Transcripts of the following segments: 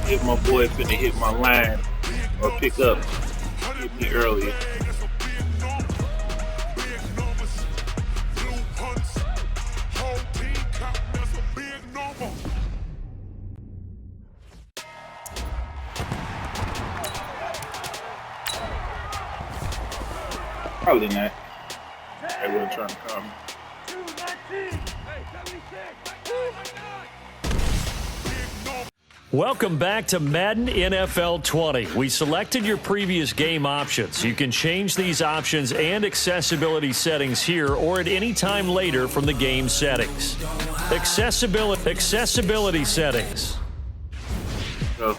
if my boy finna hit my line or pick up, hit me earlier. Probably not. Everyone trying to call me. Welcome back to Madden NFL 20. We selected your previous game options. You can change these options and accessibility settings here or at any time later from the game settings. Accessibility settings. Go.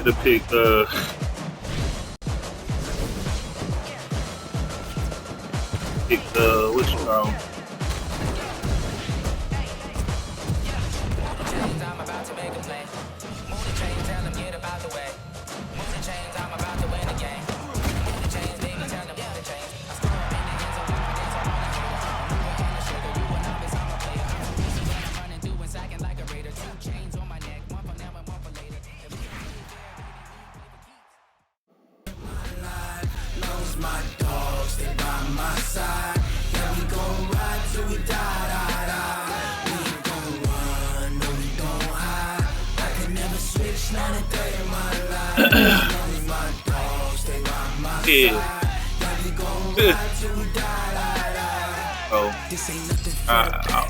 To pick what you call them? My dogs, they by my side. Yeah, we gon' ride till we die. We ain't gon' run, no, we don't hide. I can never switch, not a day in my life. My dogs, they by my side. Yeah, we gon' ride till we die. Oh,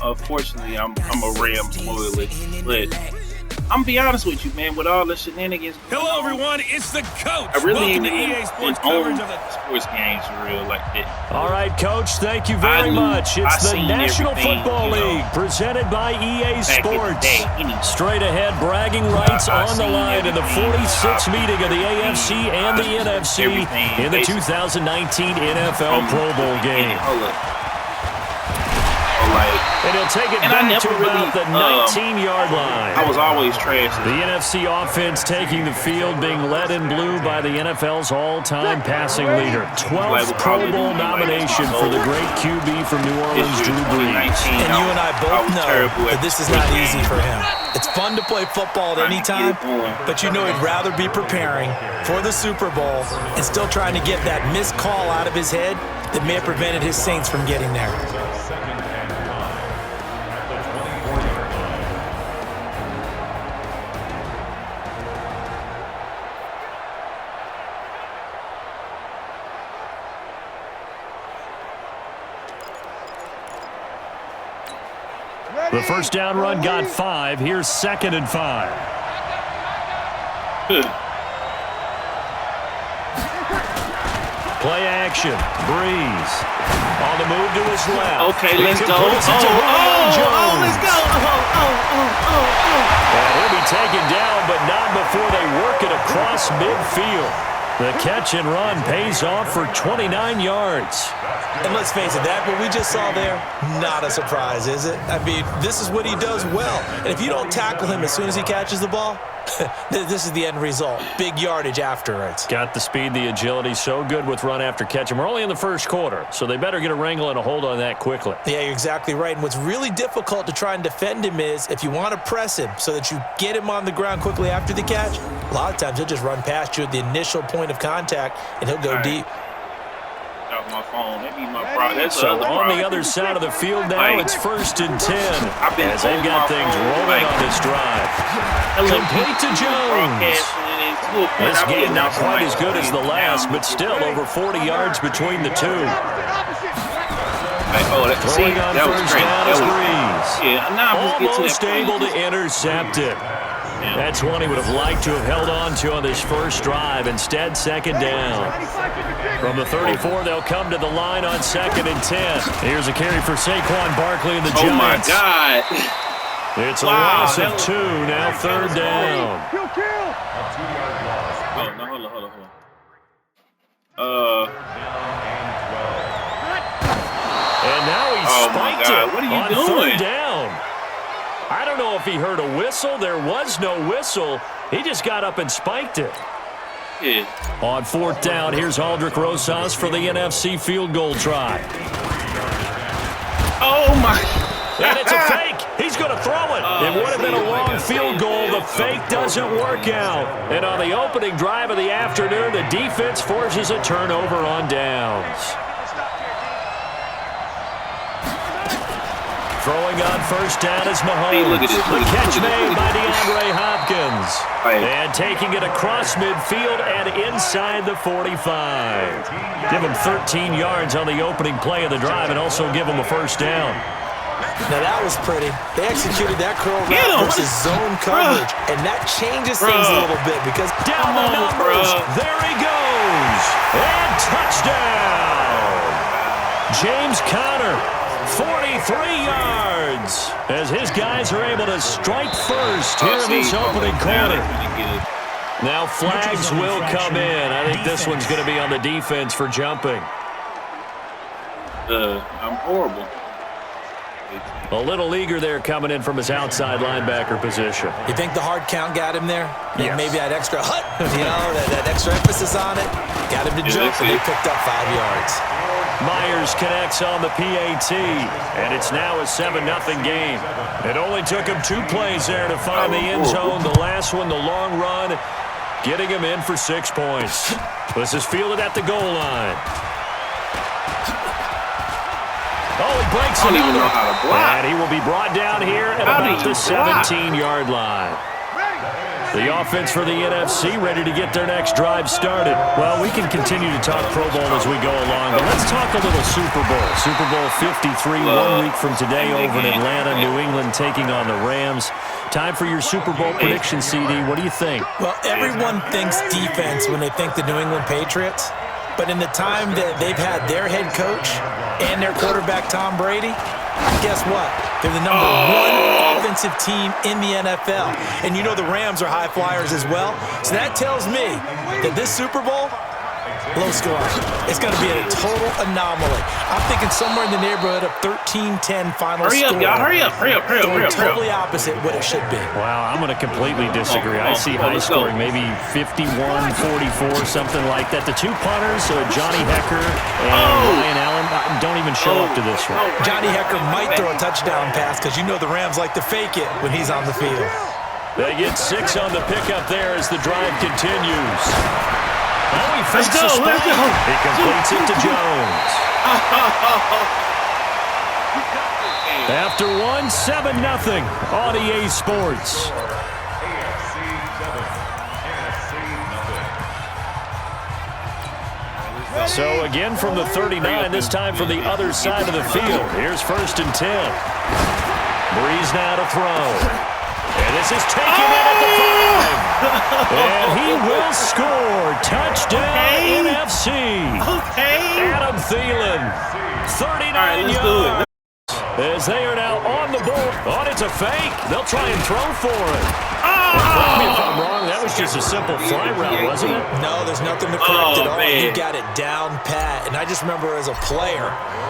unfortunately, I'm a Rams loyalist, but I'm gonna be honest with you, man. With all the shenanigans, hello everyone, it's the coach. I really Welcome ain't to EA Sports coverage of the sports games for real like that. All right, Coach, thank you very much. It's the National Football League presented by EA Sports. Straight ahead, bragging rights on the line in the 46th meeting of the AFC and the NFC in the 2019 NFL Pro Bowl game. And he'll take it back to about the 19-yard line. I was always trash. The NFC offense taking the field, being led in blue by the NFL's all-time passing leader. 12th Pro Bowl nomination for the great QB from New Orleans, Drew Brees. And you and I both know that this is not easy for him. It's fun to play football at any time, but you know he'd rather be preparing for the Super Bowl and still trying to get that missed call out of his head that may have prevented his Saints from getting there. The first down run got 5. Here's 2nd and 5. Play action. Breeze. On the move to his left. Okay, let's go. Let's go. And he'll be taken down, but not before they work it across midfield. The catch and run pays off for 29 yards. And let's face it, that what we just saw there, not a surprise, is it? I mean, this is what he does well. And if you don't tackle him as soon as he catches the ball, this is the end result. Big yardage afterwards. Got the speed, the agility, so good with run after catch. And we're only in the first quarter, so they better get a wrangle and a hold on that quickly. Yeah, you're exactly right. And what's really difficult to try and defend him is if you want to press him so that you get him on the ground quickly after the catch, a lot of times he'll just run past you at the initial point of contact, and he'll go deep. My phone. That be my problem. So on the other side of the field now, it's 1st and 10 as they've got things rolling on this drive. Complete to Jones. This game not quite as good as the last, but still over 40 yards between the two. Throwing on first down is Breeze. Almost able to intercept it. That's one he would have liked to have held on to on this first drive. Instead, 2nd down. From the 34, they'll come to the line on 2nd and 10. Here's a carry for Saquon Barkley and the Giants. Oh, my God. It's a loss of 2, now 3rd down. Oh, no, hold on. And now he's spiked it what are on you doing? 3rd down. I don't know if he heard a whistle. There was no whistle. He just got up and spiked it. Yeah. On 4th down, here's Aldrick Rosas for the NFC field goal try. Oh, my. fake doesn't work out. And on the opening drive of the afternoon, the defense forces a turnover on downs. Throwing on first down is Mahomes. Hey, look at this. The catch made by DeAndre Hopkins. And taking it across midfield and inside the 45. Give him 13 yards on the opening play of the drive and also give him a first down. Now that was pretty. They executed that curl route versus zone coverage, and that changes things a little bit because down the numbers. There he goes. And touchdown. James Conner, 43 yards, as his guys are able to strike first here in this opening quarter. Now flags will come in. I think this one's going to be on the defense for jumping. I'm horrible. A little eager there coming in from his outside linebacker position. You think the hard count got him there? Yes. Maybe that extra that extra emphasis on it got him to jump, and they picked up 5 yards. Myers connects on the PAT, and it's now a 7-0 game. It only took him 2 plays there to find the end zone. The last one, the long run, getting him in for 6 points. This is fielded at the goal line. Oh, he breaks it. I don't even know how to block. And he will be brought down here at about the 17-yard line. The offense for the NFC ready to get their next drive started. Well, we can continue to talk Pro Bowl as we go along, but let's talk a little Super Bowl. Super Bowl 53, 1 week from today over in Atlanta, New England taking on the Rams. Time for your Super Bowl prediction, CD. What do you think? Well, everyone thinks defense when they think the New England Patriots. But in the time that they've had their head coach and their quarterback, Tom Brady, guess what? They're the number 1 offensive team in the NFL. And you know the Rams are high flyers as well. So that tells me that this Super Bowl, low scoring. It's going to be a total anomaly. I'm thinking somewhere in the neighborhood of 13-10 final score. Hurry up. Totally opposite what it should be. Wow, I'm going to completely disagree. I see high scoring, maybe 51-44, something like that. The 2 punters, Johnny Hecker and Ryan Allen, don't even show up to this one. Johnny Hecker might throw a touchdown pass because you know the Rams like to fake it when he's on the field. They get 6 on the pickup there as the drive continues. Oh, he fakes a spike. He completes it to Jones. After 1, 7-0 on EA Sports. So again from the 39, this time from the other side of the field. Here's 1st and 10. Breeze now to throw. And this is taken in at the 5. And he will score. Touchdown, NFC. Adam Thielen, 39 yards. As they are now on the board. Oh, it's a fake. They'll try and throw for it. Correct me if I'm wrong. That was just a simple fly route, wasn't it? No, there's nothing to correct at all. Man. He got it down pat. And I just remember as a player,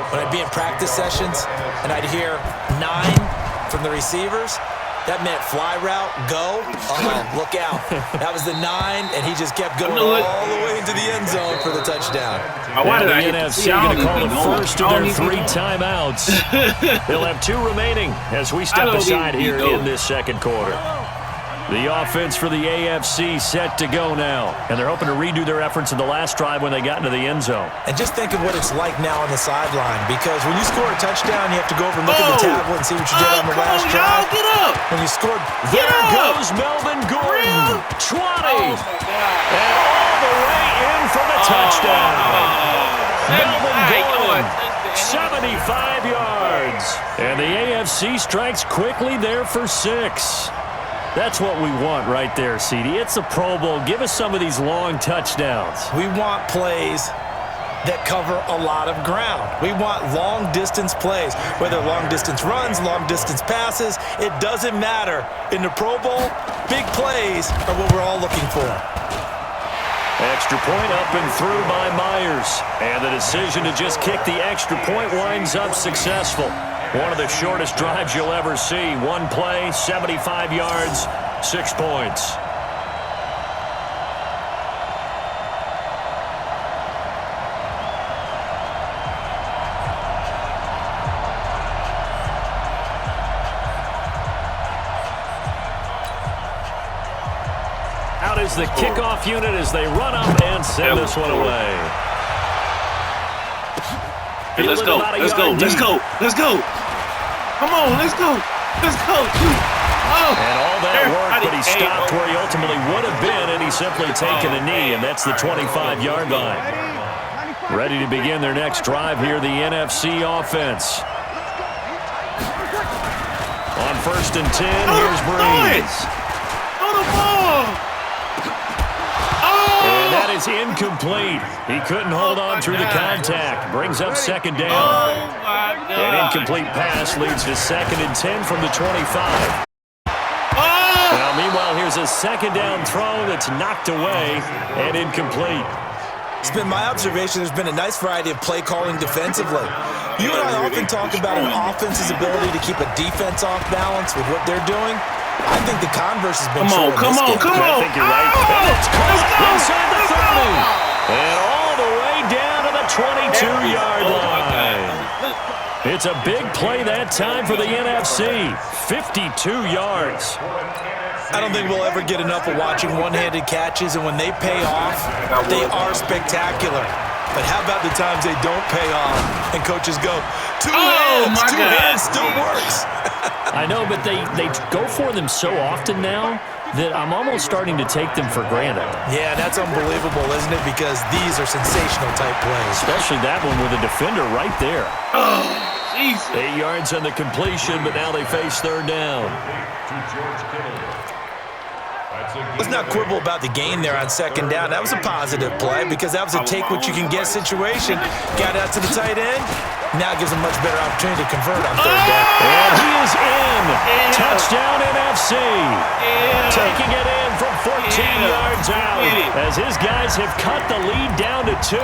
when I'd be in practice sessions, and I'd hear 9 from the receivers, that meant fly route, go. Look out. That was the 9, and he just kept going all the way into the end zone for the touchdown. Now the NFC going to call the first of their 3 timeouts. They'll have 2 remaining as we step aside here in this second quarter. The offense for the AFC set to go now. And they're hoping to redo their efforts in the last drive when they got into the end zone. And just think of what it's like now on the sideline. Because when you score a touchdown, you have to go over and look at the tablet and see what you did on the last drive. Get up. When you scored, there goes Melvin Gordon. 20. And all the way in for the touchdown. Melvin Gordon, 75 yards. And the AFC strikes quickly there for 6. That's what we want right there, CD. It's a Pro Bowl. Give us some of these long touchdowns. We want plays that cover a lot of ground. We want long-distance plays, whether long-distance runs, long-distance passes. It doesn't matter. In the Pro Bowl, big plays are what we're all looking for. Extra point up and through by Myers. And the decision to just kick the extra point winds up successful. One of the shortest drives you'll ever see. 1 play, 75 yards, 6 points. as the kickoff unit as they run up and send this one away. Hey, let's go. Let's go. Let's go. Let's go. Come on. Let's go. Let's go. Oh. And all that work, but he stopped where he ultimately would have been, and he's simply taken a knee, and that's the 25-yard line. Ready to begin their next drive here, the NFC offense. On 1st and 10, here's Breeze. Throw the ball. And that is incomplete. He couldn't hold on through the contact. Brings up 2nd down. Oh, my God. An incomplete pass leads to 2nd and 10 from the 25. Now, meanwhile, here's a 2nd down throw that's knocked away and incomplete. It's been my observation there's been a nice variety of play calling defensively. You and I often talk about an offense's ability to keep a defense off balance with what they're doing. I think the converse has been true in this game. Come on. I think you're right. And it's caught inside the 30. And all the way down to the 22-yard line. It's a big play that time for the NFC. 52 yards. I don't think we'll ever get enough of watching one-handed catches, and when they pay off, they are spectacular. But how about the times they don't pay off, and coaches go, two hands still works. I know, but they go for them so often now that I'm almost starting to take them for granted. Yeah, that's unbelievable, isn't it? Because these are sensational-type plays. Especially that one with a defender right there. Oh, Jesus. 8 yards on the completion, but now they face 3rd down. Let's not quibble about the gain there on 2nd down. That was a positive play because that was a take-what-you-can-get situation. Got out to the tight end. Now gives him a much better opportunity to convert on 3rd down. And he is in. Touchdown NFC. Taking it in from 14 yards out as his guys have cut the lead down to 2.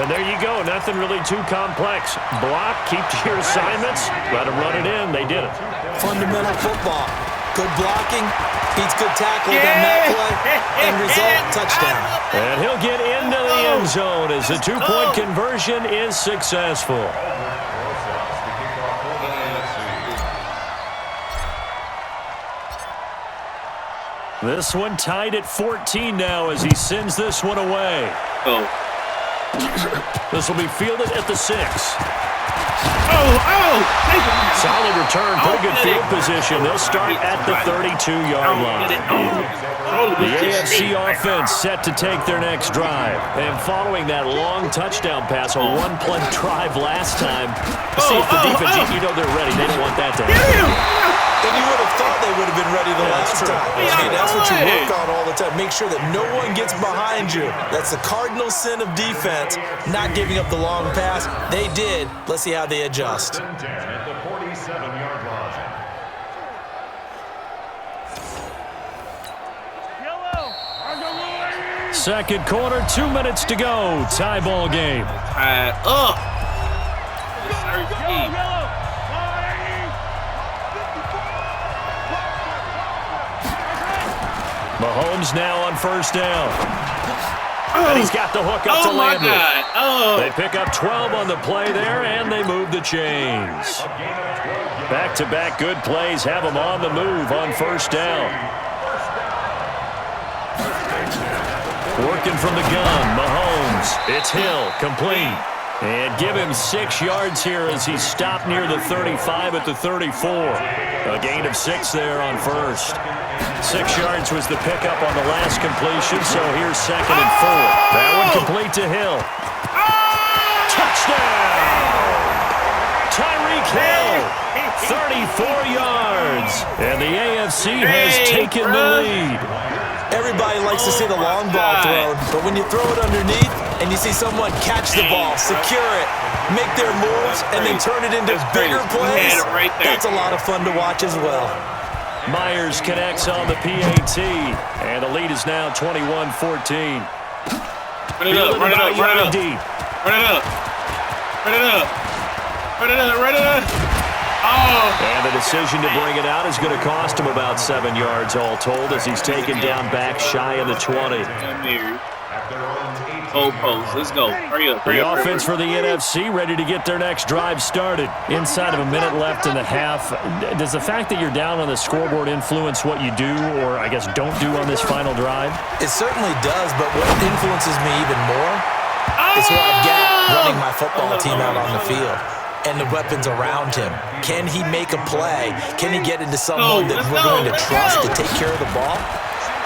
And there you go. Nothing really too complex. Block, keep to your assignments, let them run it in. They did it. Fundamental football. Good blocking, beats good tackling on that play, end result, touchdown. And he'll get into the end zone as the 2-point conversion is successful. This one tied at 14 now as he sends this one away. This will be fielded at the 6. Solid return, pretty good field position. They'll start at the 32-yard line. The AFC offense set to take their next drive. And following that long touchdown pass, a one-play drive last time, see if the defense, you know they're ready. They don't want that to happen. And you would have thought they would have been ready the last time. I mean, that's what you work on all the time. Make sure that no one gets behind you. That's the cardinal sin of defense, not giving up the long pass. They did. Let's see how they adjust. Second quarter, 2 minutes to go. Tie ball game. Mahomes now on 1st down. And he's got the hook up to Lambert. They pick up 12 on the play there, and they move the chains. Back-to-back good plays have them on the move on 1st down. Working from the gun, Mahomes. It's Hill, complete. And give him 6 yards here as he's stopped near the 35 at the 34. A gain of 6 there on 1st. 6 yards was the pickup on the last completion, so here's 2nd and 4. That one complete to Hill. Touchdown! Tyreek Hill, 34 yards. And the AFC has taken the lead. Everybody likes to see the long ball thrown, but when you throw it underneath and you see someone catch the ball, secure it, make their moves, and then turn it into bigger plays, that's a lot of fun to watch as well. Myers connects on the PAT, and the lead is now 21-14. Run it up, run it up, run it up. Run it up. Run it up. Run it up, run it up. And the decision to bring it out is going to cost him about 7 yards all told as he's taken down back shy of the 20. Goalpost. Let's go. Hurry up. The offense for the NFC ready to get their next drive started. Inside of a minute left in the half. Does the fact that you're down on the scoreboard influence what you do or, I guess, don't do on this final drive? It certainly does, but what influences me even more is who I've got running my football team out on the field and the weapons around him. Can he make a play? Can he get into someone that we're going to trust to take care of the ball?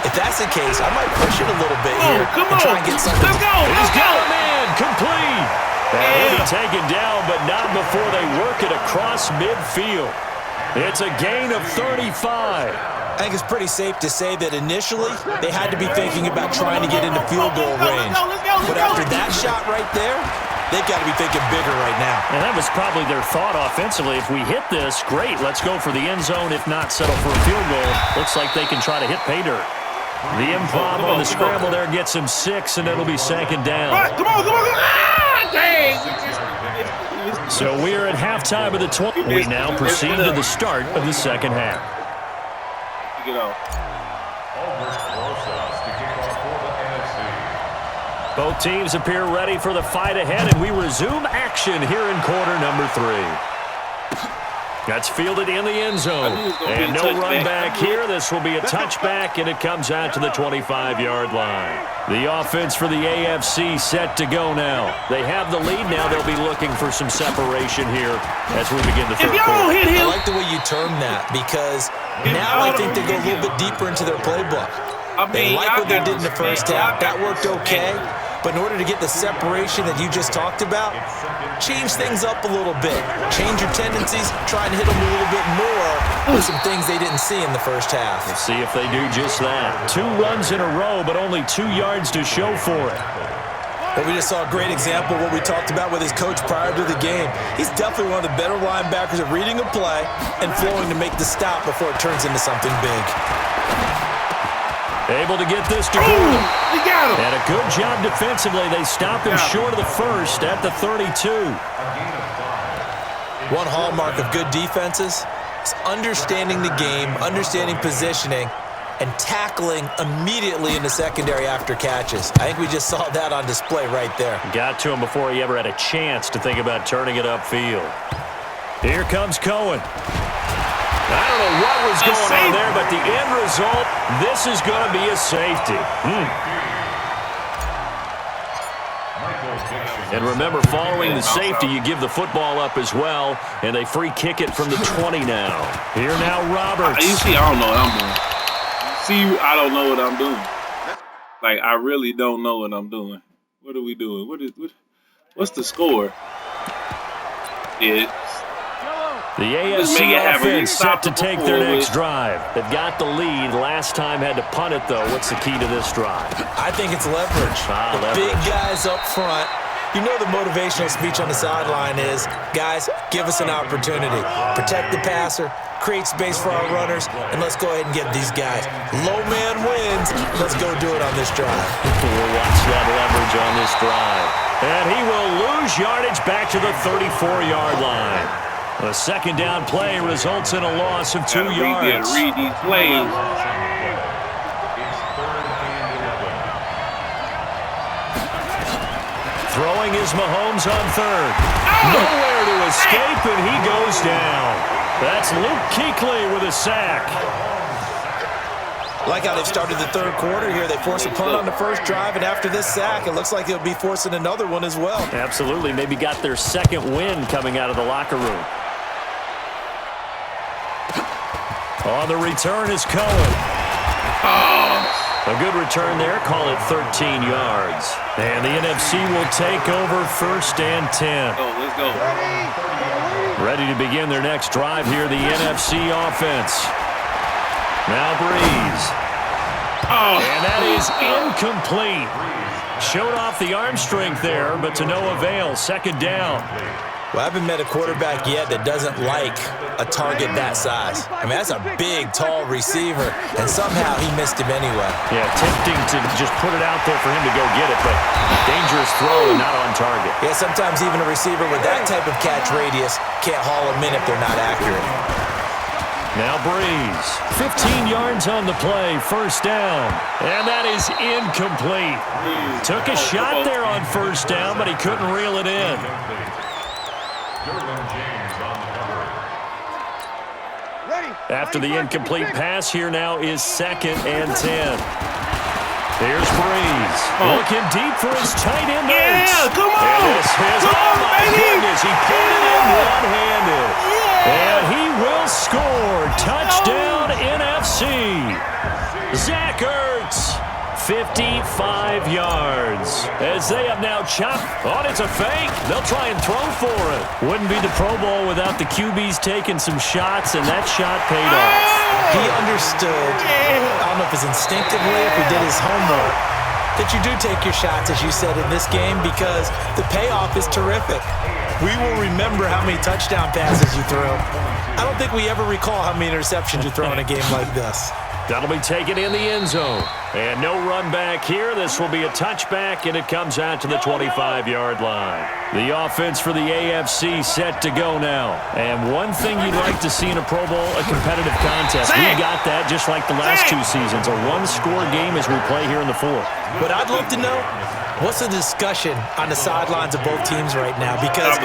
If that's the case, I might push it a little bit here and try and get something. He's got a man complete. And he'll be taken down, but not before they work it across midfield. It's a gain of 35. I think it's pretty safe to say that initially they had to be thinking about trying to get into field goal range. But after that shot right there, they've got to be thinking bigger right now. And that was probably their thought offensively. If we hit this, great, let's go for the end zone. If not, settle for a field goal. Looks like they can try to hit pay dirt. The improv on the scramble there gets him 6, and it'll be second down. Come on. Dang. So we are at halftime of the 20. We now proceed to the start of the second half. Get off. Both teams appear ready for the fight ahead, and we resume action here in quarter number 3. That's fielded in the end zone. And no run back here. This will be a touchback, and it comes out to the 25-yard line. The offense for the AFC set to go now. They have the lead now. They'll be looking for some separation here as we begin the third quarter. I like the way you term that because now I think they go a little bit deeper into their playbook. They like what they did in the first half. That worked okay. But in order to get the separation that you just talked about, change things up a little bit. Change your tendencies, try and hit them a little bit more with some things they didn't see in the first half. We'll see if they do just that. 2 runs in a row, but only 2 yards to show for it. Well, we just saw a great example of what we talked about with his coach prior to the game. He's definitely one of the better linebackers at reading a play and flowing to make the stop before it turns into something big. Able to get this to go. He got him. And a good job defensively. They stop him short of the first at the 32. One hallmark of good defenses is understanding the game, understanding positioning, and tackling immediately in the secondary after catches. I think we just saw that on display right there. Got to him before he ever had a chance to think about turning it upfield. Here comes Cohen. I don't know what was going on there, but the end result, this is going to be a safety. And remember, following the safety, you give the football up as well, and they free kick it from the 20 now. Here now, Roberts. You see, I don't know what I'm doing. See, I don't know what I'm doing. Like, I really don't know what I'm doing. What are we doing? What's the score? The AFC offense set to take their next drive. They've got the lead. Last time had to punt it, though. What's the key to this drive? I think it's leverage. Big guys up front. You know the motivational speech on the sideline is, guys, give us an opportunity. Protect the passer, create space for our runners, and let's go ahead and get these guys. Low man wins. Let's go do it on this drive. We'll watch that leverage on this drive. And he will lose yardage back to the 34-yard line. The second down play results in a loss of 2 yards. Read these plays. Throwing is Mahomes on third. Nowhere to escape, and he goes down. That's Luke Kuechly with a sack. Like how they've started the third quarter here. They force a punt on the first drive, and after this sack, it looks like they'll be forcing another one as well. Absolutely. Maybe got their second win coming out of the locker room. On the return is Cohen. A good return there. Call it 13 yards. And the NFC will take over 1st and 10. Let's go. Ready to begin their next drive here, the NFC offense. Now Breeze. And that is incomplete. Showed off the arm strength there, but to no avail. Second down. Well, I haven't met a quarterback yet that doesn't like a target that size. I mean, that's a big, tall receiver, and somehow he missed him anyway. Yeah, tempting to just put it out there for him to go get it, but dangerous throw and not on target. Yeah, sometimes even a receiver with that type of catch radius can't haul them in if they're not accurate. Now Breeze. 15 yards on the play. First down. And that is incomplete. Took a shot there on first down, but he couldn't reel it in. After the incomplete pass, here now is 2nd and 10. Here's Breeze. Looking deep for his tight end. Yeah, come on. And this is, oh my goodness, he put it in one-handed. And he will score. Touchdown NFC. Zach Ertz, 55 yards. As they have now chopped. Oh, it's a fake. They'll try and throw for it. Wouldn't be the Pro Bowl without the QBs taking some shots, and that shot paid off. He understood, I don't know if it's instinctively, if he did his homework, that you do take your shots, as you said, in this game because the payoff is terrific. We will remember how many touchdown passes you threw. I don't think we ever recall how many interceptions you throw in a game like this. That'll be taken in the end zone. And no run back here. This will be a touchback, and it comes out to the 25-yard line. The offense for the AFC set to go now. And one thing you'd like to see in a Pro Bowl, a competitive contest. We got that just like the last 2 seasons. A one-score game as we play here in the 4th. What I'd love to know, what's the discussion on the sidelines of both teams right now? Because,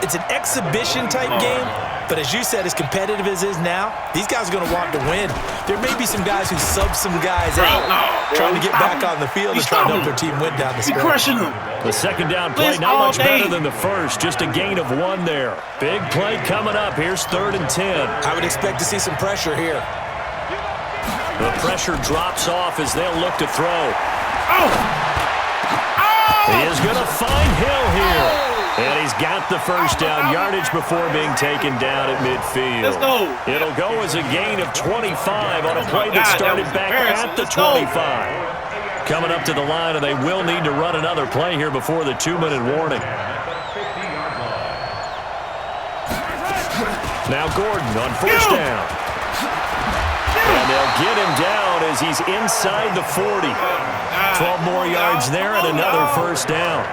it's an exhibition-type game. But as you said, as competitive as it is now, these guys are going to want to win. There may be some guys who sub some guys out, trying to get back on the field and trying to help their team win down the stretch. Crushing them. The second down play, not much better than the first. Just a gain of 1 there. Big play coming up. Here's 3rd and 10. I would expect to see some pressure here. The pressure drops off as they'll look to throw. He is going to find Hill here. And he's got the first down yardage before being taken down at midfield. Let's go. It'll go as a gain of 25 on a play that started back at the 25. Coming up to the line, and they will need to run another play here before the 2-minute warning. Now Gordon on first down. And they'll get him down as he's inside the 40. 12 more yards there and another first down.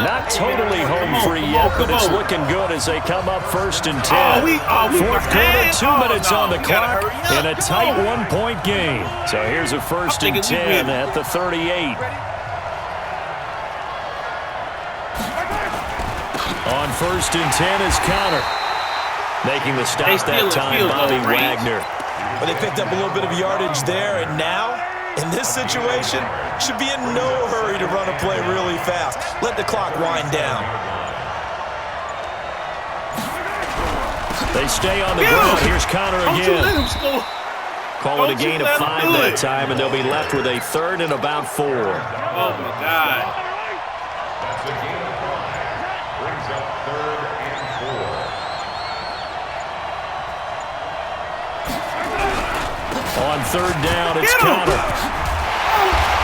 Not totally home free yet, but it's looking good as they come up 1st and 10. 4th quarter, 2 minutes on the clock, and a tight 1-point game. So here's a 1st and 10 at the 38. On 1st and 10 is Connor. Making the stop that time, Bobby Wagner. But they picked up a little bit of yardage there, and now, in this situation, should be in no hurry to run a play really fast. Let the clock wind down. They stay on the ground. Here's Connor again. Call it a gain of 5 that time, and they'll be left with a 3rd and about 4. Oh, my God. Brings up 3rd and 4. On 3rd down, it's Connor.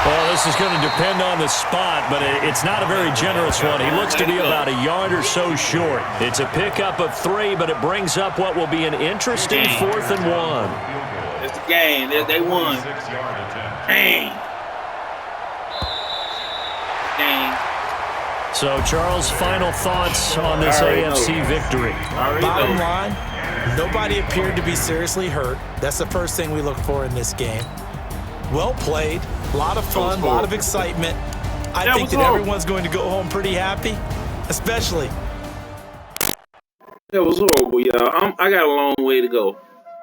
Well, this is going to depend on the spot, but it's not a very generous one. He looks to be about a yard or so short. It's a pickup of 3, but it brings up what will be an interesting 4th and 1. It's the game. They won. Dang. So, Charles, final thoughts on this AFC victory? Bottom line, nobody appeared to be seriously hurt. That's the first thing we look for in this game. Well played. A lot of fun, a lot of excitement. I think that everyone's going to go home pretty happy, especially. That was horrible, y'all. I got a long way to go.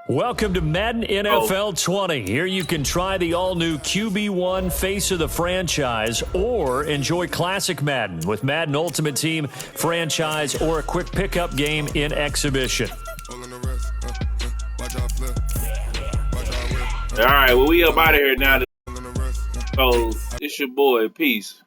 Welcome to Madden NFL 20. Here you can try the all-new QB1 face of the franchise or enjoy classic Madden with Madden Ultimate Team, franchise, or a quick pickup game in exhibition. All right, well, we up out of here now. So, it's your boy. Peace.